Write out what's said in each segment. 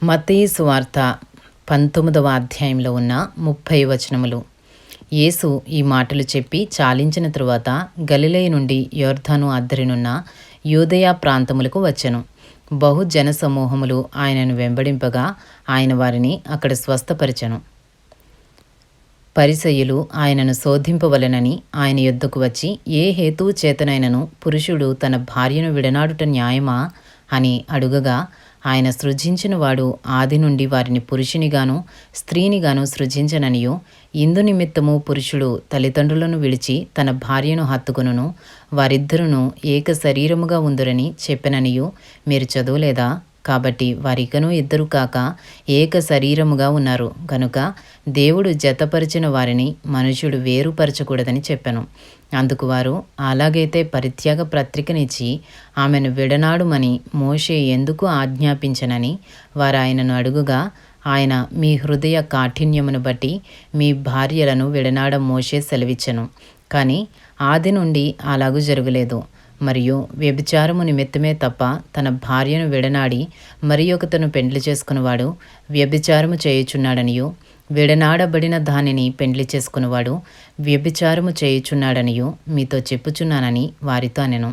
మత్తయి సువార్త 19వ అధ్యాయంలో ఉన్న 30 వచనములు. యేసు ఈ మాటలు చెప్పి చాలించిన తరువాత గలిలయ నుండి యొర్దాను అద్దరినున్న యూదయ ప్రాంతములకు వచ్చెను. బహు జనసమూహములు ఆయనను వెంబడింపగా ఆయన వారిని అక్కడ స్వస్థపరిచెను. పరిసయ్యులు ఆయనను శోధింపవలెనని ఆయన యొద్దకు వచ్చి, ఏ హేతువు చేతనైనను పురుషుడు తన భార్యను విడనాడుట న్యాయమా అని అడుగగా, ఆయన సృజించిన వాడు ఆది నుండి వారిని పురుషునిగాను స్త్రీనిగాను సృజించననియు, ఇందు నిమిత్తము పురుషుడు తల్లిదండ్రులను విడిచి తన భార్యను హత్తుకొనును, వారిద్దరును ఏక శరీరముగా ఉందురని చెప్పెననియు మీరు చదవలేదా? కాబట్టి వారికను ఇద్దరు కాక ఏక శరీరముగా ఉన్నారు గనుక దేవుడు జతపరిచిన వారిని మనుషుడు వేరుపరచకూడదని చెప్పెను. అందుకు వారు, అలాగైతే పరిత్యాగ పత్రికనిచ్చి ఆమెను విడనాడుమని మోషే ఎందుకు ఆజ్ఞాపించనని వారు ఆయనను అడుగుగా, ఆయన, మీ హృదయ కాఠిన్యమును బట్టి మీ భార్యలను విడనాడ మోషే సెలవిచ్చెను, కానీ ఆది నుండి అలాగూ జరగలేదు. మరియు వ్యభిచారము నిమిత్తమే తప్ప తన భార్యను విడనాడి మరి ఒకతను పెండ్లి చేసుకున్నవాడు వ్యభిచారము చేయుచున్నాడనియు, విడనాడబడిన దానిని పెండ్లి చేసుకున్నవాడు వ్యభిచారము చేయుచున్నాడనియు మీతో చెప్పుచున్నానని వారితో అనెను.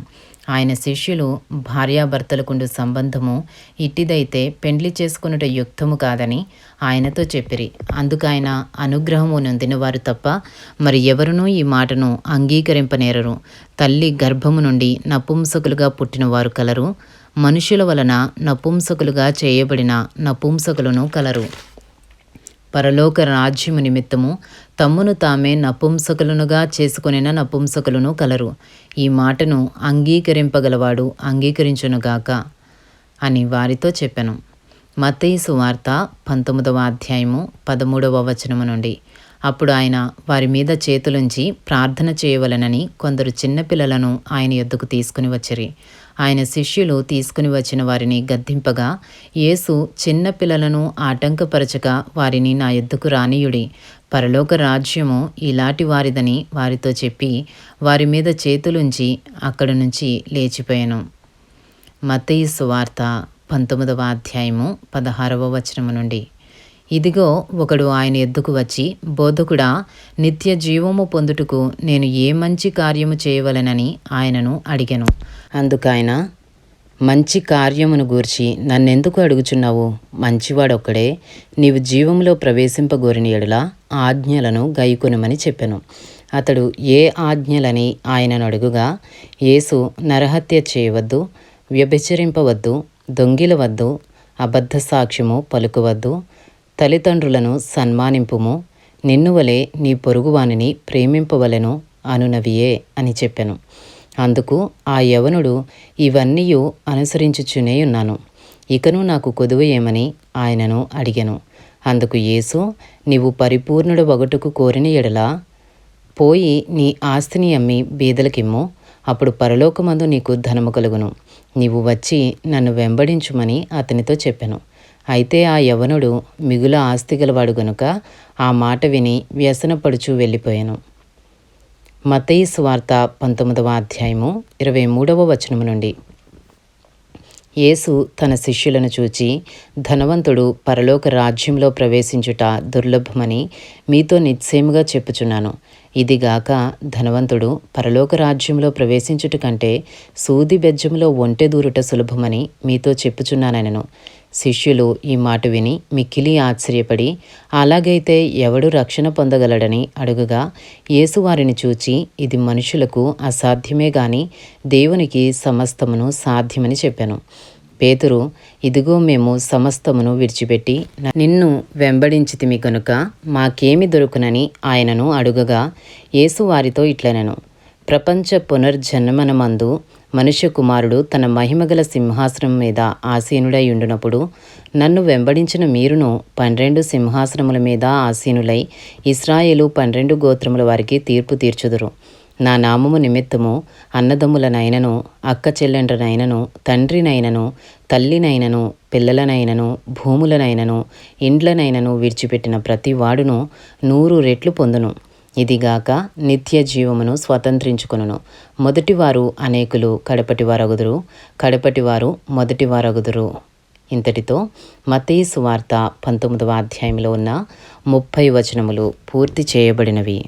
ఆయన శిష్యులు, భార్యాభర్తలకుండు సంబంధము ఇట్టిదైతే పెండ్లి చేసుకునుట యుక్తము కాదని ఆయనతో చెప్పిరి. అందుకైన అనుగ్రహము నొందిన వారు తప్ప మరి ఎవరునూ ఈ మాటను అంగీకరింపనేరరు. తల్లి గర్భము నుండి నపుంసకులుగా పుట్టిన వారు కలరు, మనుషుల వలన నపుంసకులుగా చేయబడిన నపుంసకులను కలరు. పరలోక రాజ్యము నిమిత్తము తమ్మును తామే నపుంసకులనుగా చేసుకొనిన నపుంసకులను కలరు. ఈ మాటను అంగీకరింపగలవాడు అంగీకరించునుగాక అని వారితో చెప్పెను. మత్తయి సువార్త 19వ అధ్యాయము 13వ వచనము నుండి. అప్పుడు ఆయన వారి మీద చేతులుంచి ప్రార్థన చేయవలెనని కొందరు చిన్నపిల్లలను ఆయన యొద్దకు తీసుకుని వచ్చిరి. ఆయన శిష్యులు తీసుకుని వచ్చిన వారిని గద్దింపగా, యేసు, చిన్నపిల్లలను ఆటంకపరచక వారిని నా యొద్దకు రానీయుడి, పరలోక రాజ్యము ఇలాంటి వారిదని వారితో చెప్పి వారి మీద చేతులుంచి అక్కడి నుంచి లేచిపోయాను. మత్తయి సువార్త 19వ అధ్యాయము 16వ వచనము నుండి. ఇదిగో, ఒకడు ఆయన ఎద్దుకు వచ్చి, బోధకుడా, నిత్య జీవము పొందుటకు నేను ఏ మంచి కార్యము చేయవలెనని ఆయనను అడిగెను. అందుకైన, మంచి కార్యమును గూర్చి నన్నెందుకు అడుగుచున్నావు? మంచివాడొక్కడే, నీవు జీవంలో ప్రవేశింపగోరిన యెడల ఆజ్ఞలను గైకొనుమని చెప్పెను. అతడు ఏ ఆజ్ఞలని ఆయనను అడుగుగా, యేసు, నరహత్య చేయవద్దు, వ్యభిచరింపవద్దు, దొంగిలవద్దు, అబద్ధ సాక్ష్యము పలుకవద్దు, తల్లిదండ్రులను సన్మానింపుము, నిన్నువలే నీ పొరుగువానిని ప్రేమింపవలెను అనునవియే అని చెప్పెను. అందుకు ఆ యవనుడు, ఇవన్నీయు అనుసరించుచునే ఉన్నాను, ఇకను నాకు కొదువ ఏమని ఆయనను అడిగెను. అందుకు యేసు, నీవు పరిపూర్ణుడు వగటుకు కోరిన యెడల పోయి నీ ఆస్తిని అమ్మి బీదలకిమ్ము, అప్పుడు పరలోకమందు నీకు ధనము కలుగును. నీవు వచ్చి నన్ను వెంబడించుమని అతనితో చెప్పెను. అయితే ఆ యవనుడు మిగుల ఆస్తి గలవాడు గనుక ఆ మాట విని వ్యసనపడుచు వెళ్ళిపోయాను. మత్తయి సువార్త 19వ అధ్యాయము 23వ వచనము నుండి. యేసు తన శిష్యులను చూచి, ధనవంతుడు పరలోక రాజ్యంలో ప్రవేశించుట దుర్లభమని మీతో నిశ్చయముగా చెప్పుచున్నాను. ఇదిగాక ధనవంతుడు పరలోక రాజ్యంలో ప్రవేశించుట కంటే సూది బెజ్జములో ఒంటె దూరుట సులభమని మీతో చెప్పుచున్నానెను. శిష్యులు ఈ మాట విని మిక్కిలి ఆశ్చర్యపడి, అలాగైతే ఎవడు రక్షణ పొందగలడని అడుగగా, యేసు వారిని చూచి, ఇది మనుషులకు అసాధ్యమే గాని దేవునికి సమస్తమును సాధ్యమని చెప్పాను. పేతురు, ఇదిగో మేము సమస్తమును విడిచిపెట్టి నిన్ను వెంబడించితిమి గనుక మాకేమి దొరుకునని ఆయనను అడుగగా, యేసు వారితో ఇట్లనెను, ప్రపంచ పునర్జన్మనమందు మనుష్య కుమారుడు తన మహిమగల సింహాసనం మీద ఆసీనుడై ఉండునప్పుడు నన్ను వెంబడించిన మీరును 12 సింహాసనముల మీద ఆసీనులై ఇశ్రాయేలు 12 గోత్రముల వారికి తీర్పు తీర్చుదురు. నా నామము నిమిత్తము అన్నదమ్ములనైనను, అక్క చెల్లెండ్రనైనను, తండ్రినైనను, తల్లినైనను, పిల్లలనైనను, భూములనైనను, ఇండ్లనైనను విడిచిపెట్టిన ప్రతి వాడును 100 రెట్లు పొందును. ఇదిగాక నిత్య జీవమును స్వతంత్రించుకొనును. మొదటివారు అనేకులు కడపటివారగుదురు, కడపటివారు మొదటివారగుదురు. ఇంతటితో మత్తయి సువార్త 19వ అధ్యాయంలో ఉన్న 30 వచనములు పూర్తి చేయబడినవి.